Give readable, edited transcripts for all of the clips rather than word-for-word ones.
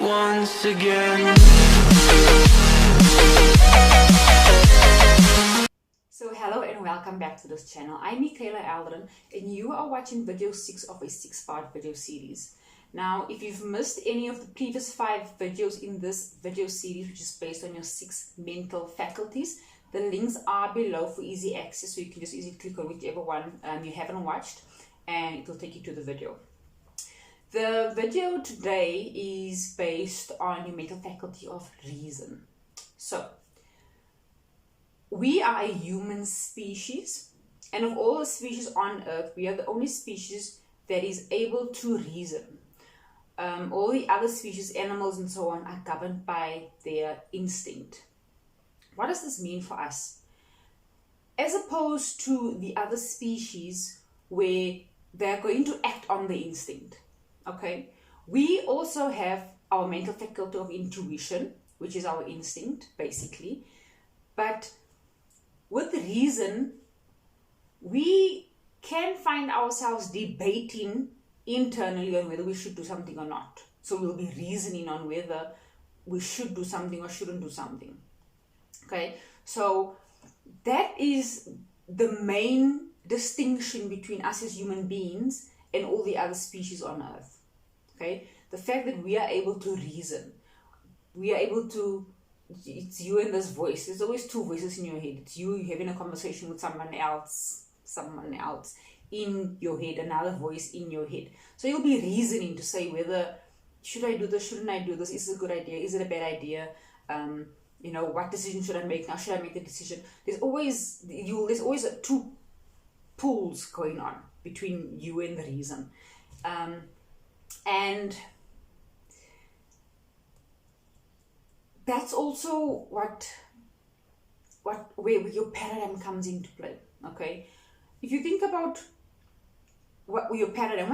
once again. So hello and welcome back to this channel. I'm Michaela Aldrin and you are watching video 6 of a 6-part video series. Now, if you've missed any of the previous 5 videos in this video series, which is based on your 6 mental faculties, the links are below for easy access, so you can just easily click on whichever one you haven't watched and it will take you to the video. The video today is based on your mental faculty of reason. So, we are a human species, and of all the species on Earth, we are the only species that is able to reason. All the other species, animals and so on, are governed by their instinct. What does this mean for us? As opposed to the other species where they're going to act on the instinct, okay? We also have our mental faculty of intuition, which is our instinct, basically. But with reason, we can find ourselves debating internally on whether we should do something or not. So we'll be reasoning on whether we should do something or shouldn't do something. Okay, so that is the main distinction between us as human beings and all the other species on Earth. Okay, the fact that we are able to reason, we are able to, it's you and this voice. There's always 2 voices in your head. It's you having a conversation with someone else in your head, another voice in your head. So you'll be reasoning to say whether, should I do this, shouldn't I do this, is it a good idea, is it a bad idea, what decision should I make now, should I make the decision? There's always 2 pools going on between you and the reason. And that's also where your paradigm comes into play. Okay, if you think about what is your paradigm?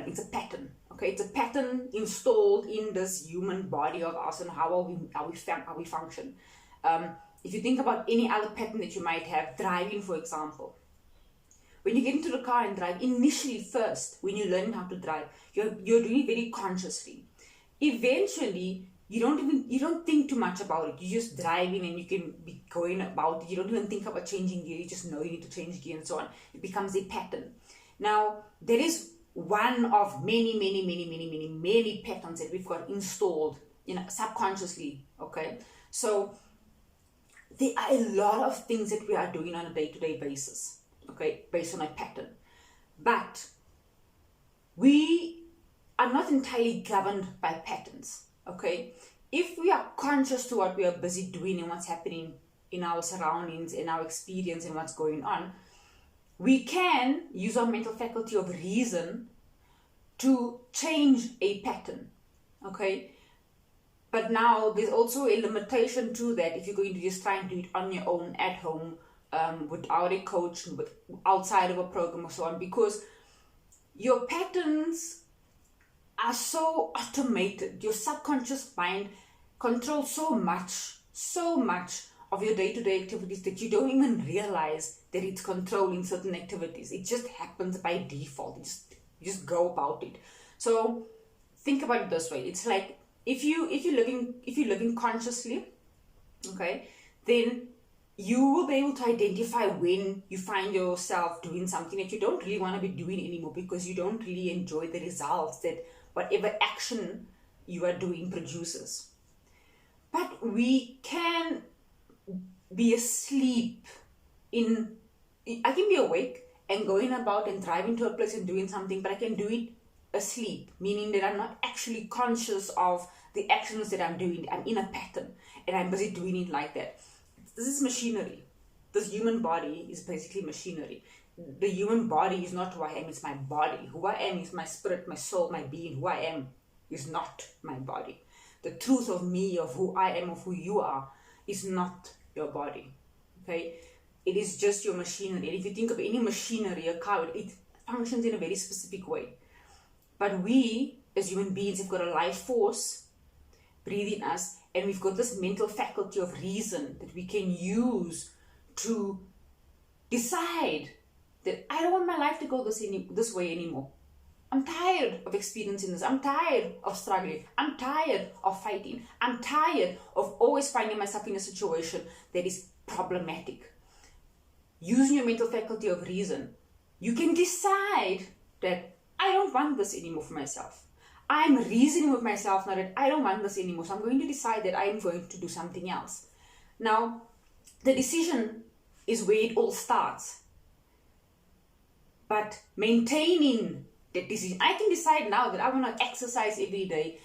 It's a pattern. Okay, it's a pattern installed in this human body of ours and how we function. If you think about any other pattern that you might have, driving, for example. When you get into the car and drive, initially first, when you're learning how to drive, you're doing it very consciously. Eventually, you don't think too much about it. You're just driving and you can be going about it. You don't even think about changing gear. You just know you need to change gear and so on. It becomes a pattern. Now, there is one of many patterns that we've got installed subconsciously. Okay, so there are a lot of things that we are doing on a day-to-day basis. Okay, based on a pattern, but we are not entirely governed by patterns. Okay, if we are conscious to what we are busy doing and what's happening in our surroundings, in our experience and what's going on, we can use our mental faculty of reason to change a pattern. Okay, but now there's also a limitation to that if you're going to just try and do it on your own at home, without a coach, outside of a program or so on, because your patterns are so automated. Your subconscious mind controls so much of your day-to-day activities that you don't even realize that it's controlling certain activities. It just happens by default. You just go about it. So think about it this way. It's like if you're living consciously, okay, then you will be able to identify when you find yourself doing something that you don't really want to be doing anymore because you don't really enjoy the results that whatever action you are doing produces. But we can be asleep I can be awake and going about and driving to a place and doing something, but I can do it asleep, meaning that I'm not actually conscious of the actions that I'm doing. I'm in a pattern and I'm busy doing it like that. This is machinery. This human body is basically machinery. The human body is not who I am, it's my body. Who I am is my spirit, my soul, my being. Who I am is not my body. The truth of me, of who I am, of who you are, is not your body. Okay? It is just your machinery. And if you think of any machinery, a car, it functions in a very specific way. But we, as human beings, have got a life force breathing us, and we've got this mental faculty of reason that we can use to decide that I don't want my life to go this way anymore. I'm tired of experiencing this. I'm tired of struggling. I'm tired of fighting. I'm tired of always finding myself in a situation that is problematic. Using your mental faculty of reason, you can decide that I don't want this anymore for myself. I'm reasoning with myself now that I don't want this anymore. So I'm going to decide that I'm going to do something else. Now, the decision is where it all starts. But maintaining that decision, I can decide now that I want to exercise every day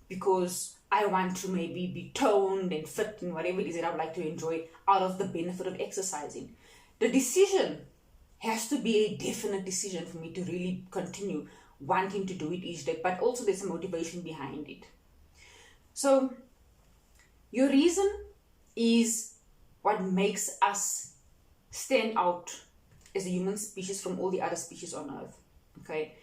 because I want to maybe be toned and fit and whatever it is that I would like to enjoy out of the benefit of exercising. The decision has to be a definite decision for me to really continue wanting to do it each day, but also there's a motivation behind it. So your reason is what makes us stand out as a human species from all the other species on Earth. Okay,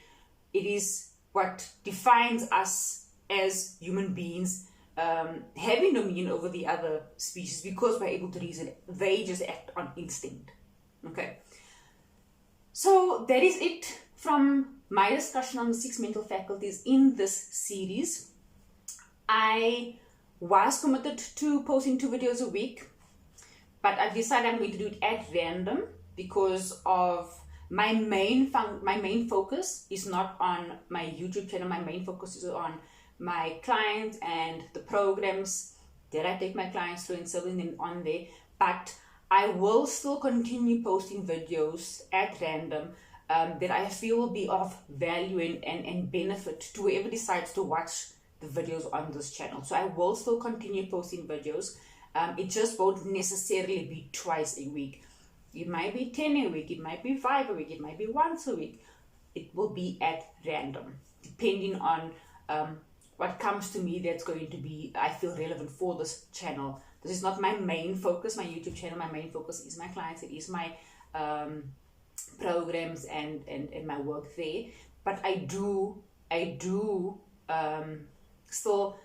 it is what defines us as human beings, having dominion over the other species because we're able to reason. They just act on instinct. Okay, so that is it from my discussion on the 6 mental faculties in this series. I was committed to posting 2 videos a week, but I've decided I'm going to do it at random because of my main focus is not on my YouTube channel. My main focus is on my clients and the programs that I take my clients through and selling them on there. But I will still continue posting videos at random that I feel will be of value and benefit to whoever decides to watch the videos on this channel. So I will still continue posting videos. It just won't necessarily be twice a week. It might be 10 a week, it might be 5 a week, it might be once a week. It will be at random, depending on what comes to me that's going to be, I feel, relevant for this channel. This is not my main focus, my YouTube channel. My main focus is my clients, it is my programs and my work there. But I do still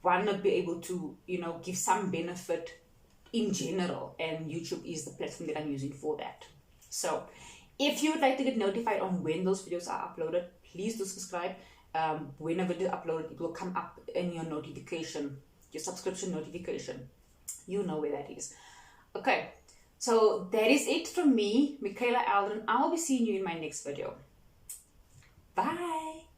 want to be able to, give some benefit in general, and YouTube is the platform that I'm using for that. So if you would like to get notified on when those videos are uploaded, please do subscribe. Whenever they're uploaded, it will come up in your notification, your subscription notification. You know where that is. Okay, so that is it from me, Michaela Aldrin. I'll be seeing you in my next video. Bye.